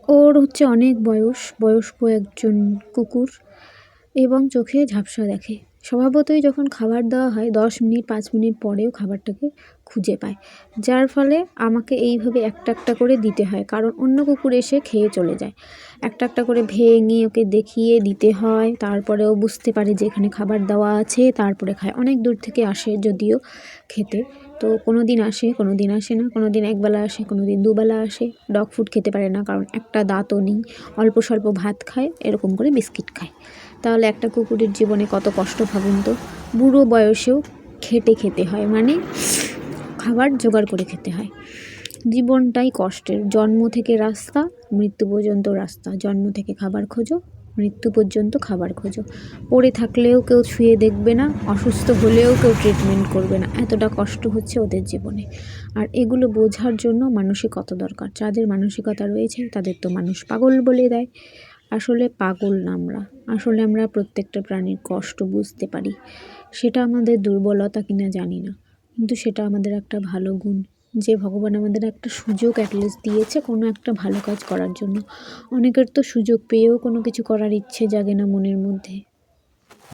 ওর হচ্ছে অনেক বয়স্ক একজন কুকুর এবং চোখে ঝাপসা দেখে। স্বভাবতই যখন খাবার দেওয়া হয় 10 মিনিট 5 মিনিট পরেও খাবারটাকে খুঁজে পায়, যার ফলে আমাকে এইভাবে একটা একটা করে দিতে হয়, কারণ অন্য কুকুর এসে খেয়ে চলে যায়। একটা একটা করে ভেঙে ওকে দেখিয়ে দিতে হয়, তারপরে ও বুঝতে পারে যে এখানে খাবার দেওয়া আছে, তারপরে খায়। অনেক দূর থেকে আসে যদিও খেতে, তো কোনো দিন আসে কোনো দিন আসে না, কোনো দিন একবেলা আসে কোনো দিন দুবেলা আসে। ডগ ফুড খেতে পারে না, কারণ একটা দাঁতও নেই, অল্প স্বল্প ভাত খায়, এরকম করে বিস্কিট খায়। তাহলে একটা কুকুরের জীবনে কত কষ্ট ভাবুন তো। বুড়ো বয়সেও খেটে খেতে হয়, মানে খাবার জোগাড় করে খেতে হয়। জীবনটাই কষ্টের, জন্ম থেকে রাস্তা, মৃত্যু পর্যন্ত রাস্তা। জন্ম থেকে খাবার খোঁজো, মৃত্যু পর্যন্ত খাবার খোঁজো। পড়ে থাকলেও কেউ ছুঁয়ে দেখবে না, অসুস্থ হলেও কেউ ট্রিটমেন্ট করবে না, এতটা কষ্ট হচ্ছে ওদের জীবনে। আর এগুলো বোঝার জন্য মানসিকতা দরকার। যাদের মানসিকতা রয়েছে তাদের তো মানুষ পাগল বলে দেয়। আসলে পাগল না আমরা, আসলে আমরা প্রত্যেকটা প্রাণীর কষ্ট বুঝতে পারি। সেটা আমাদের দুর্বলতা কিনা জানি না, কিন্তু সেটা আমাদের একটা ভালো গুণ, যে ভগবান আমাদের একটা সুযোগ অ্যাটলিস্ট দিয়েছে কোনো একটা ভালো কাজ করার জন্য। অনেকের তো সুযোগ পেয়েও কোনো কিছু করার ইচ্ছে জাগে না মনের মধ্যে,